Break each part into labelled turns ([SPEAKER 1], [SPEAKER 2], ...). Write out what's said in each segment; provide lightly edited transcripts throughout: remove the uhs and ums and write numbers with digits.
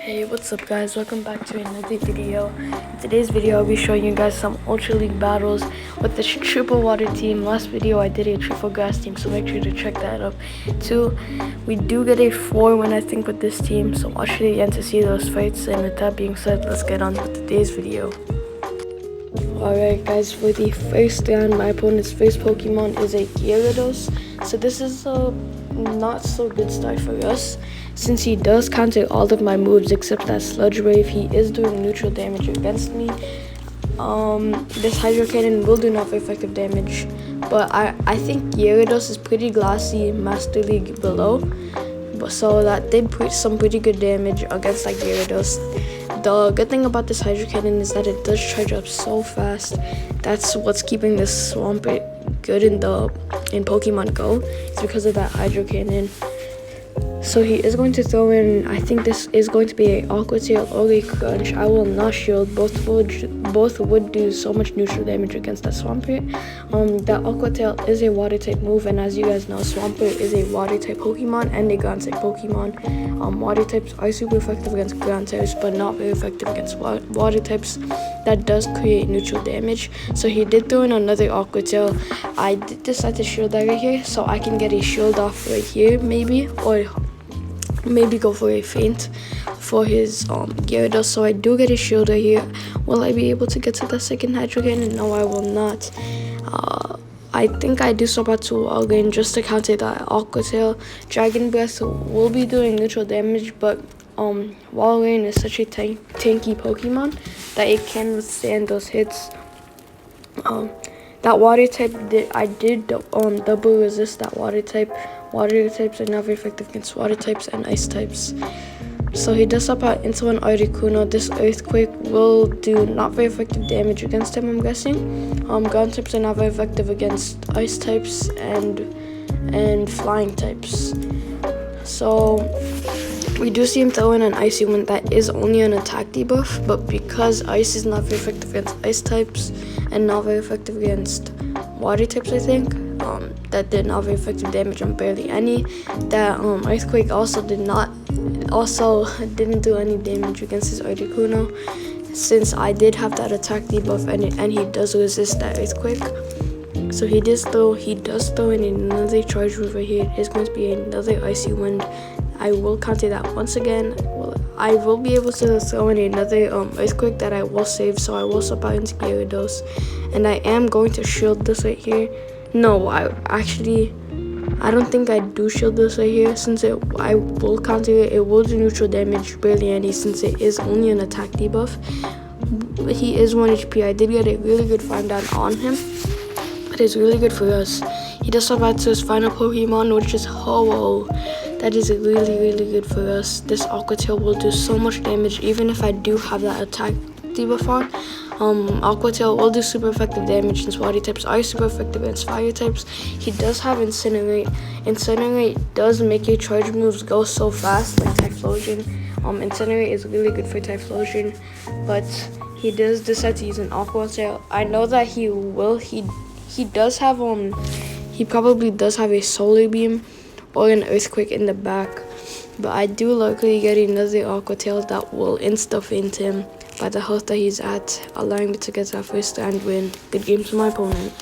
[SPEAKER 1] Hey, what's up guys, welcome back to another video. In today's video I'll be showing you guys some Ultra League battles with the triple water team. Last video I did a triple grass team, so make sure to check that up too. We do get a 4-win I think with this team, so watch to the end to see those fights. And with that being said, let's get on with today's video. Alright guys, for the first round, my opponent's first Pokemon is a Gyarados. So this is a not so good start for us, since he does counter all of my moves except that Sludge Wave. He is doing neutral damage against me. This Hydro Cannon will do not very effective damage, but I think Gyarados is pretty glassy Master League below, so that did put some pretty good damage against like Gyarados. The good thing about this Hydro Cannon is that it does charge up so fast. That's what's keeping this Swampert good in Pokemon Go. It's because of that Hydro Cannon. So he is going to throw in, I think this is going to be a Aqua Tail or a Crunch. I will not shield. Both would do so much neutral damage against that Swampert. That Aqua Tail is a water type move, and as you guys know, Swampert is a water type Pokemon and a ground type Pokemon. Water types are super effective against ground types, but not very effective against water types. That does create neutral damage. So he did throw in another Aqua Tail. I did decide to shield that right here, so I can get a shield off right here maybe, or maybe go for a feint for his Gyarados. So I do get a shield right here. Will I be able to get to the second Hydro Cannon? No, I will not. I think I do swap out to Walrein just to counter that Aqua Tail. Dragon Breath will be doing neutral damage, but Walrein is such a tanky Pokemon that it can withstand those hits. That water type, I did double resist that water type. Water types are not very effective against water types and ice types. So he does swap out into an Articuno. This Earthquake will do not very effective damage against him, I'm guessing. Ground types are not very effective against ice types and flying types. So we do see him throw in an Icy Wind. That is only an attack debuff, but because ice is not very effective against ice types and not very effective against water types, I think that did not very effective damage on barely any. That Earthquake also didn't do any damage against his Articuno, since I did have that attack debuff and he does resist that Earthquake. So he does throw in another charge move right here. It is going to be another Icy Wind. I will counter that once again. I will be able to throw in another Earthquake that I will save, so I will swap out into Gyarados. And I am going to shield this right here. No, I don't think I do shield this right here, since I will counter it. It will do neutral damage, barely any, since it is only an attack debuff. He is 1 HP. I did get a really good farm down on him. It is really good for us. He does swap out to his final Pokemon, which is Ho-Oh. That is really good for us. This Aqua Tail will do so much damage, even if I do have that attack debuff on. Aqua Tail will do super effective damage since water types are super effective against fire types. He does have Incinerate. Incinerate does make your charge moves go so fast, like Typhlosion. Incinerate is really good for Typhlosion, but he does decide to use an Aqua Tail. I know that he does have he probably does have a Solar Beam or an Earthquake in the back, but I do likely get another Aqua Tail that will insta-feint him by the health that he's at, allowing me to get that first round win. Good game for my opponent.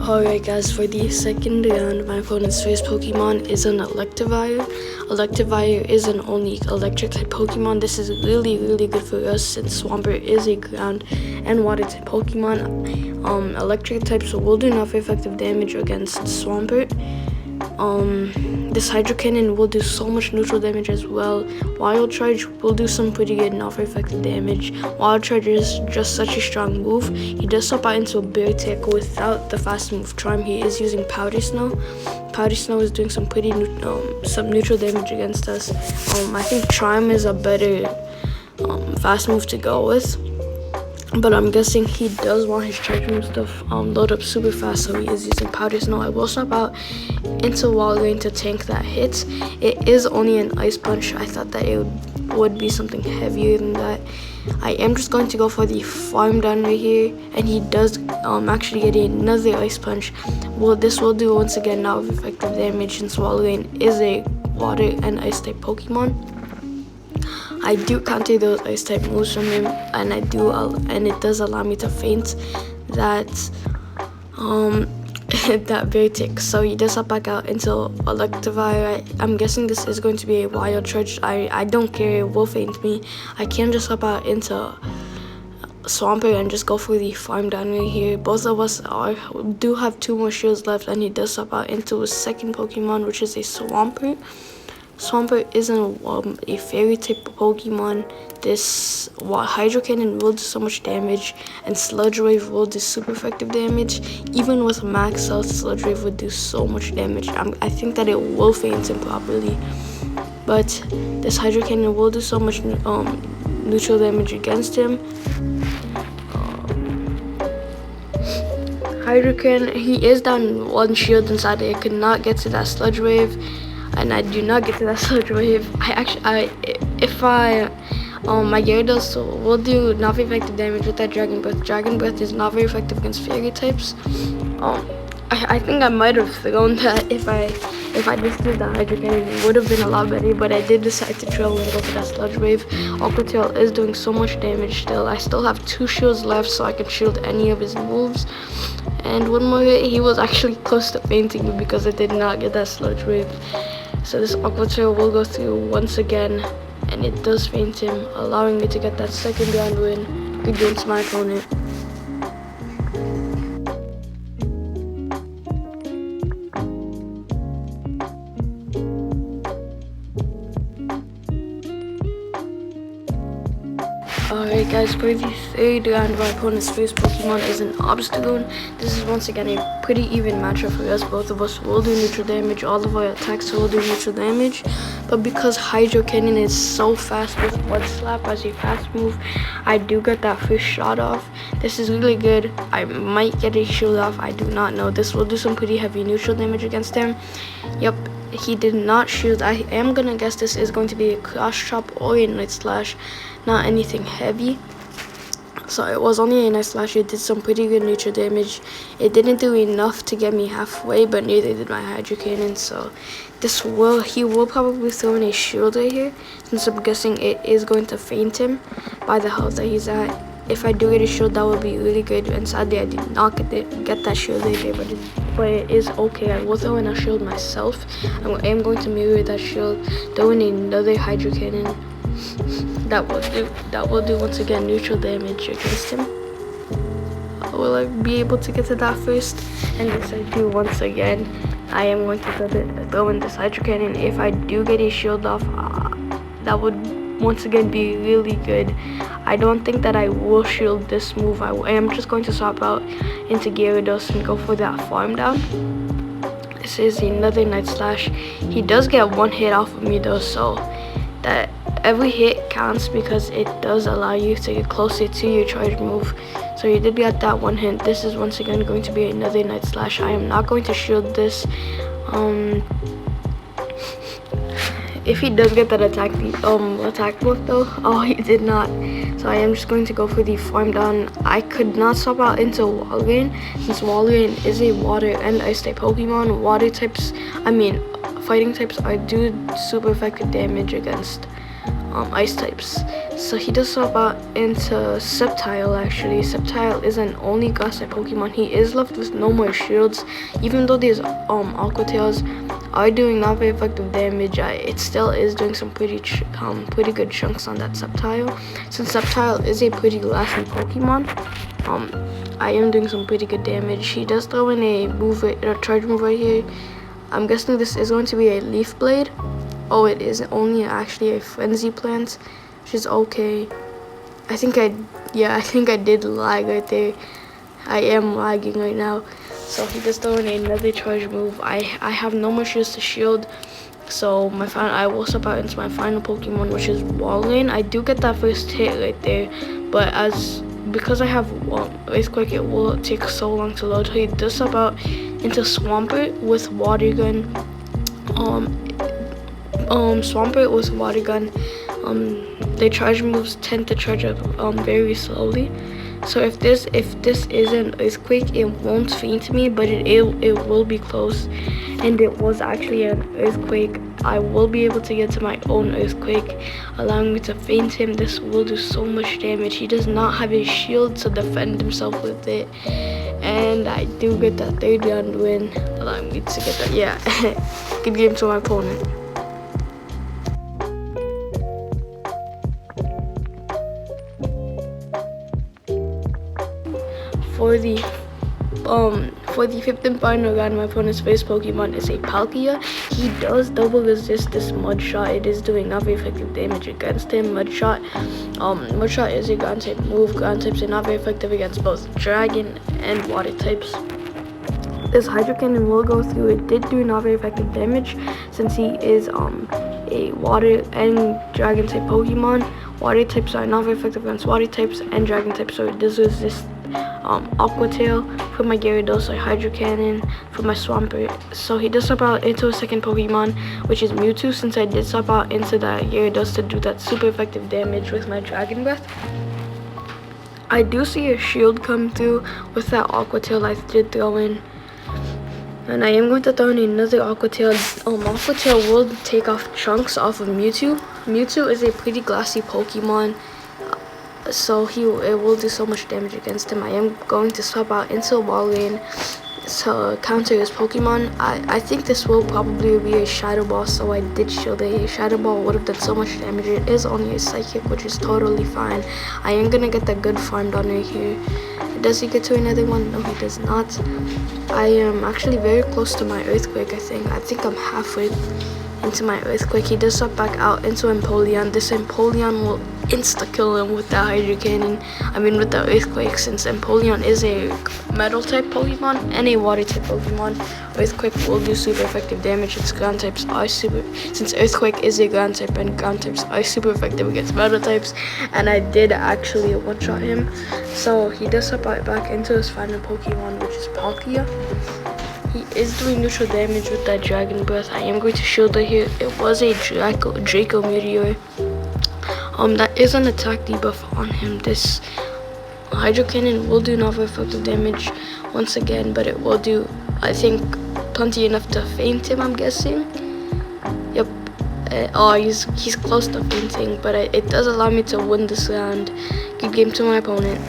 [SPEAKER 1] Alright guys, for the second round, my opponent's first Pokemon is an Electivire. Electivire is an only electric type Pokemon. This is really good for us, since Swampert is a ground and water type Pokemon. Electric types will do not very effective damage against Swampert. This Hydro Cannon will do so much neutral damage as well. Wild Charge will do some pretty good, not very effective damage. Wild Charge is just such a strong move. He does swap out into a Bear Tackle without the fast move Charm. He is using Powder Snow. Powder Snow is doing some pretty some neutral damage against us. I think Charm is a better fast move to go with. But I'm guessing he does want his charge moves to load up super fast, so he is using Powder Snow. I will swap out into Walrein to tank that hit. It is only an Ice Punch. I thought that it would would be something heavier than that. I am just going to go for the farm down right here, and he does actually get another ice punch. Well, this will do once again now effective damage, since Swallowing is a water and ice type Pokemon. I do counter those ice type moves from him, and and it does allow me to feint that that very tick. So he does hop back out into Electivire. I'm guessing this is going to be a wild charge. I don't care, it will feint me. I can just hop out into Swampert and just go for the farm down right here. Both of us do have 2 more shields left, and he does hop out into his second Pokemon, which is a Swampert. Swampert isn't a fairy type Pokemon. This Hydro Cannon will do so much damage, and Sludge Wave will do super effective damage. Even with max health, Sludge Wave would do so much damage. I think that it will feint him properly, but this Hydro Cannon will do so much neutral damage against him. Hydro Cannon, he is down 1 shield inside it. I could not get to that Sludge Wave, and I do not get to that Sludge Wave. My Gyarados will do not very effective damage with that Dragon Breath. Dragon Breath is not very effective against fairy types. I think I might have thrown that if I just did the Hydro Cannon. It would have been a lot better, but I did decide to trail and go for that Sludge Wave. Aqua Tail is doing so much damage still. I still have 2 shields left, so I can shield any of his moves. And one more hit, he was actually close to fainting me because I did not get that Sludge Wave. So this Aqua Tail will go through once again, and it does feint him, allowing me to get that second round win against my opponent. Alright guys, for the 3rd round, my opponent's first Pokemon is an Obstagoon. This is once again a pretty even matchup for us. Both of us will do neutral damage. All of our attacks will do neutral damage. But because Hydro Cannon is so fast with Mud Slap as a fast move, I do get that first shot off. This is really good. I might get a shield off. I do not know. This will do some pretty heavy neutral damage against him. Yep. He did not shield. I am gonna guess this is going to be a Cross Chop or a Night Slash, not anything heavy. So it was only a Night Slash. It did some pretty good neutral damage. It didn't do enough to get me halfway, but neither did my Hydro Cannon. So he will probably throw in a shield right here, since I'm guessing it is going to feint him by the health that he's at. If I do get a shield, that would be really good, and sadly I did not get that shield right there, but it is okay. I will throw in a shield myself. I am going to mirror that shield, throw in another Hydro Cannon. That will do once again neutral damage against him. Will I be able to get to that first? And yes, I do once again. I am going to throw in this Hydro Cannon. If I do get a shield off, that would once again be really good. I don't think that I will shield this move. I am just going to swap out into Gyarados and go for that farm down. This is another Night Slash. He does get 1 hit off of me though, so that every hit counts because it does allow you to get closer to your charge move. So you did get that 1 hit. This is once again going to be another Night Slash. I am not going to shield this. If he does get that attack move though, oh, he did not. So I am just going to go for the farm down. I could not swap out into Walrein, since Walrein is a water and ice type Pokemon. Fighting types do super effective damage against ice types. So he does swap out into Sceptile. Actually, Sceptile is an only grass type Pokemon. He is left with no more shields, even though these Aqua Tails are doing not very effective damage. It still is doing some pretty good chunks on that Sceptile. Since Sceptile is a pretty lasting Pokemon, I am doing some pretty good damage. He does throw in a charge move right here. I'm guessing this is going to be a Leaf Blade. Oh, it is only actually a Frenzy Plant, which is okay. I think I did lag right there. I am lagging right now. So he does throw in another charge move. I have no more shields to shield, so I will swap out into my final Pokemon, which is Walrein. I do get that first hit right there, but because I have Earthquake, it will take so long to load. He does swap out into Swampert with Water Gun. Swampert with Water Gun the charge moves tend to charge up very slowly. So if this is an earthquake, it won't faint me, but it will be close. And it was actually an earthquake. I will be able to get to my own earthquake, allowing me to feint him. This will do so much damage. He does not have a shield to defend himself with it. And I do get that 3rd round win, allowing me to get that. Yeah, good game to my opponent. For the 5th and final round, my opponent's first Pokemon is a Palkia. He does double resist this Mud Shot. It is doing not very effective damage against him. Mud Shot is a ground type move. Ground types are not very effective against both Dragon and Water types. This Hydro Cannon will go through. It did do not very effective damage since he is a Water and Dragon type Pokemon. Water types are not very effective against Water types and Dragon types, so it does resist Aqua Tail. For my Gyarados, I Hydro Cannon. For my Swampert, so he does swap out into a second Pokemon, which is Mewtwo, since I did swap out into that Gyarados to do that super effective damage with my Dragon Breath. I do see a shield come through with that Aqua Tail I did throw in. And I am going to throw in another Aqua Tail. Aqua Tail will take off chunks off of Mewtwo. Mewtwo is a pretty glassy Pokemon, so it will do so much damage against him. I am going to swap out into Walrein to counter his Pokemon. I think this will probably be a Shadow Ball, so I did shield it. A Shadow Ball would have done so much damage. It is only a Psychic, which is totally fine. I am gonna get the good farm done right here. Does he get to another one? No, he does not. I am actually very close to my Earthquake, I think I'm halfway into my Earthquake. He does swap back out into Empoleon. This Empoleon will insta-kill him with that Hydro Cannon. with the Earthquake, since Empoleon is a Metal type Pokemon and a Water type Pokemon. Earthquake will do super effective damage since ground types are since Earthquake is a ground type and ground types are super effective against Metal types. And I did actually one-shot him. So he does swap back into his final Pokemon, which is Palkia. He is doing neutral damage with that Dragon Breath. I am going to shield it here. It was a Draco Meteor. That is an attack debuff on him. This Hydro Cannon will do not very effective damage once again, but it will do, I think, plenty enough to feint him, I'm guessing. Yep. He's close to fainting, but it does allow me to win this round. Good game to my opponent.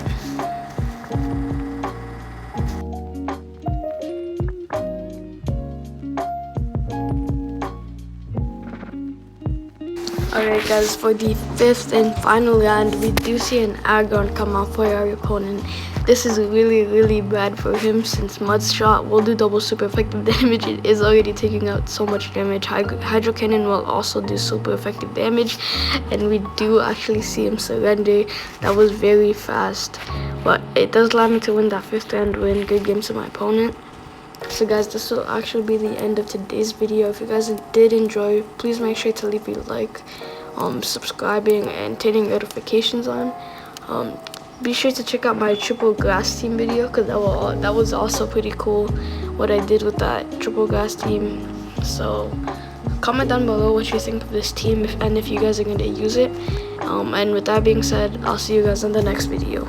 [SPEAKER 1] Alright guys, for the 5th and final round, we do see an Aggron come out for our opponent. This is really bad for him, since Mud Shot will do double super effective damage. It is already taking out so much damage. Hydro Cannon will also do super effective damage, and we do actually see him surrender. That was very fast, but it does allow me to win that 5th round win. Good game to my opponent. So guys, this will actually be the end of today's video. If you guys did enjoy, please make sure to leave a like, subscribing, and turning notifications on. Be sure to check out my triple grass team video, because that was also pretty cool what I did with that triple grass team. So comment down below what you think of this team, and if you guys are going to use it. And with that being said, I'll see you guys in the next video.